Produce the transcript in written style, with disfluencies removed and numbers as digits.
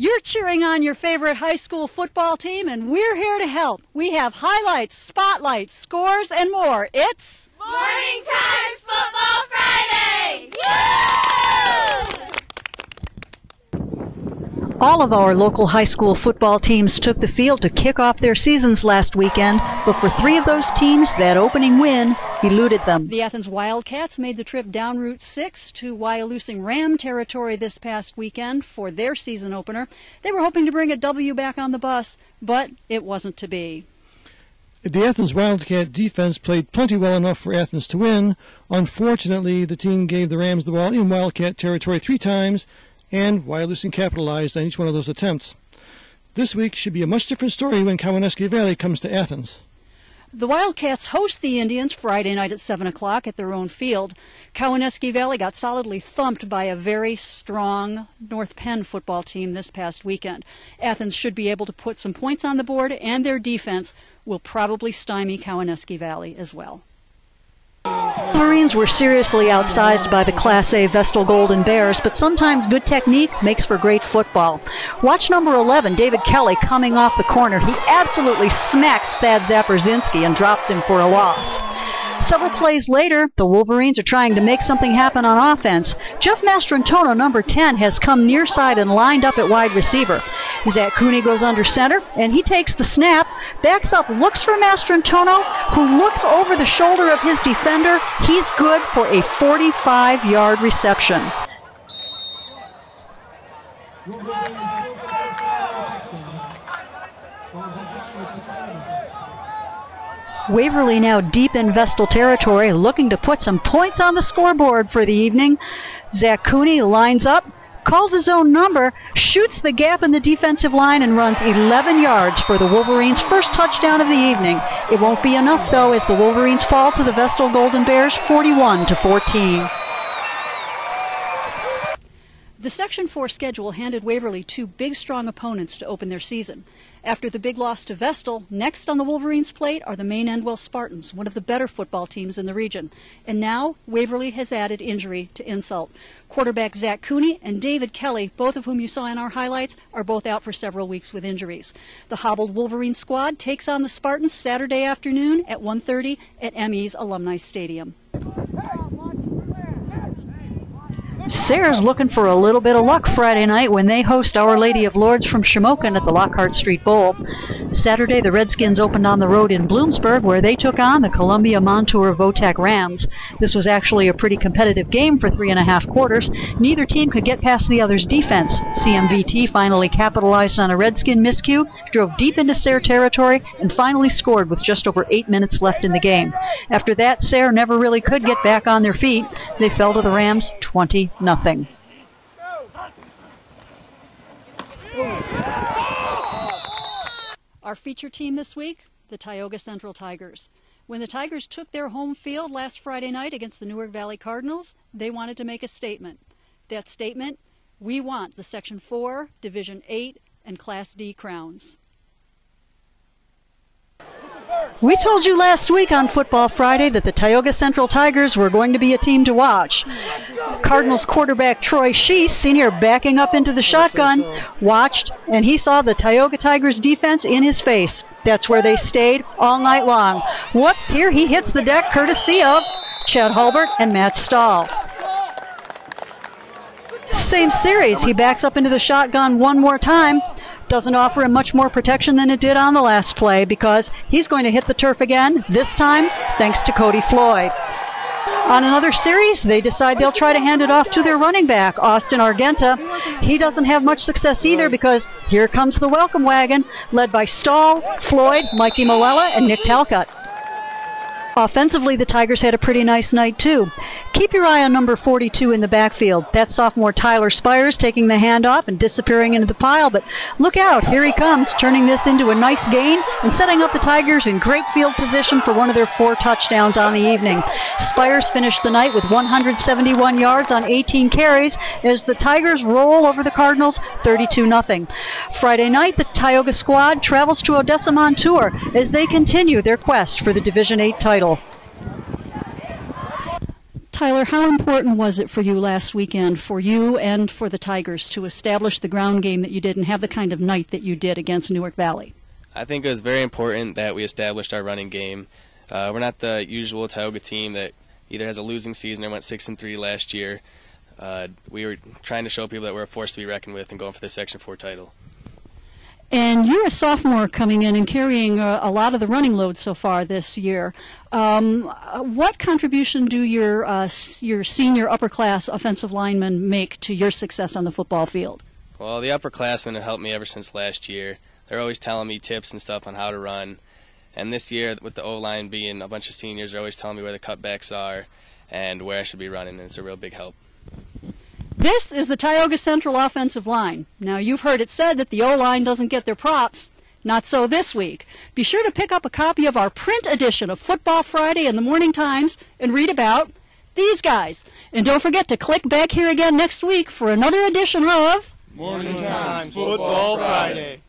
You're cheering on your favorite high school football team, and we're here to help. We have highlights, spotlights, scores, and more. It's Morning Times Football Friday! Woo! All of our local high school football teams took the field to kick off their seasons last weekend, but for 3 of those teams, that opening win eluded them. The Athens Wildcats made the trip down Route 6 to Wyalusing Ram territory this past weekend for their season opener. They were hoping to bring a W back on the bus, but it wasn't to be. The Athens Wildcat defense played plenty well enough for Athens to win. Unfortunately, the team gave the Rams the ball in Wildcat territory 3 times, and Wyalusing capitalized on each one of those attempts. This week should be a much different story when Cowanesque Valley comes to Athens. The Wildcats host the Indians Friday night at 7 o'clock at their own field. Cowanesque Valley got solidly thumped by a very strong North Penn football team this past weekend. Athens should be able to put some points on the board, and their defense will probably stymie Cowanesque Valley as well. Marines were seriously outsized by the Class A Vestal Golden Bears, but sometimes good technique makes for great football. Watch number 11, David Kelly, coming off the corner. He absolutely smacks Thad Zaprzinski and drops him for a loss. Several plays later, the Wolverines are trying to make something happen on offense. Jeff Mastrantono, number 10, has come near side and lined up at wide receiver. Zach Cooney goes under center, and he takes the snap, backs up, looks for Mastrantono, who looks over the shoulder of his defender. He's good for a 45-yard reception. Waverly now deep in Vestal territory, looking to put some points on the scoreboard for the evening. Zach Cooney lines up, calls his own number, shoots the gap in the defensive line, and runs 11 yards for the Wolverines' first touchdown of the evening. It won't be enough, though, as the Wolverines fall to the Vestal Golden Bears 41-14. The Section 4 schedule handed Waverly 2 big, strong opponents to open their season. After the big loss to Vestal, next on the Wolverines' plate are the Maine Endwell Spartans, one of the better football teams in the region. And now Waverly has added injury to insult. Quarterback Zach Cooney and David Kelly, both of whom you saw in our highlights, are both out for several weeks with injuries. The hobbled Wolverine squad takes on the Spartans Saturday afternoon at 1:30 at ME's Alumni Stadium. Sayre's looking for a little bit of luck Friday night when they host Our Lady of Lourdes from Shamokin at the Lockhart Street Bowl. Saturday, the Redskins opened on the road in Bloomsburg, where they took on the Columbia Montour Votac Rams. This was actually a pretty competitive game for 3.5 quarters. Neither team could get past the other's defense. CMVT finally capitalized on a Redskin miscue, drove deep into Sayre territory, and finally scored with just over 8 minutes left in the game. After that, Sayre never really could get back on their feet. They fell to the Rams 20-0. Our feature team this week, the Tioga Central Tigers. When the Tigers took their home field last Friday night against the Newark Valley Cardinals, they wanted to make a statement. That statement, we want the Section 4, Division 8, and Class D crowns. We told you last week on Football Friday that the Tioga Central Tigers were going to be a team to watch. Cardinals quarterback Troy Sheese, senior, backing up into the shotgun, watched, and he saw the Tioga Tigers defense in his face. That's where they stayed all night long. Whoops, here he hits the deck courtesy of Chad Hulbert and Matt Stahl. Same series, he backs up into the shotgun one more time. Doesn't offer him much more protection than it did on the last play, because he's going to hit the turf again, this time thanks to Cody Floyd. On another series, they decide they'll try to hand it off to their running back, Austin Argenta. He doesn't have much success either, because here comes the welcome wagon, led by Stahl, Floyd, Mikey Malella, and Nick Talcott. Offensively, the Tigers had a pretty nice night, too. Keep your eye on number 42 in the backfield. That's sophomore Tyler Spires taking the handoff and disappearing into the pile, but look out, here he comes, turning this into a nice gain and setting up the Tigers in great field position for one of their 4 touchdowns on the evening. Spires finished the night with 171 yards on 18 carries as the Tigers roll over the Cardinals 32-0. Friday night, the Tioga squad travels to Odessa Montour as they continue their quest for the Division 8 title. Tyler, how important was it for you last weekend, for you and for the Tigers, to establish the ground game that you did and have the kind of night that you did against Newark Valley? I think it was very important that we established our running game. We're not the usual Tioga team that either has a losing season or went 6-3 last year. We were trying to show people that we're a force to be reckoned with and going for the Section 4 title. And you're a sophomore coming in and carrying a lot of the running load so far this year. What contribution do your senior upper-class offensive linemen make to your success on the football field? Well, the upperclassmen have helped me ever since last year. They're always telling me tips and stuff on how to run. And this year, with the O-line being a bunch of seniors, they're always telling me where the cutbacks are and where I should be running, and it's a real big help. This is the Tioga Central offensive line. Now, you've heard it said that the O-line doesn't get their props. Not so this week. Be sure to pick up a copy of our print edition of Football Friday in the Morning Times and read about these guys. And don't forget to click back here again next week for another edition of Morning Times Football Friday.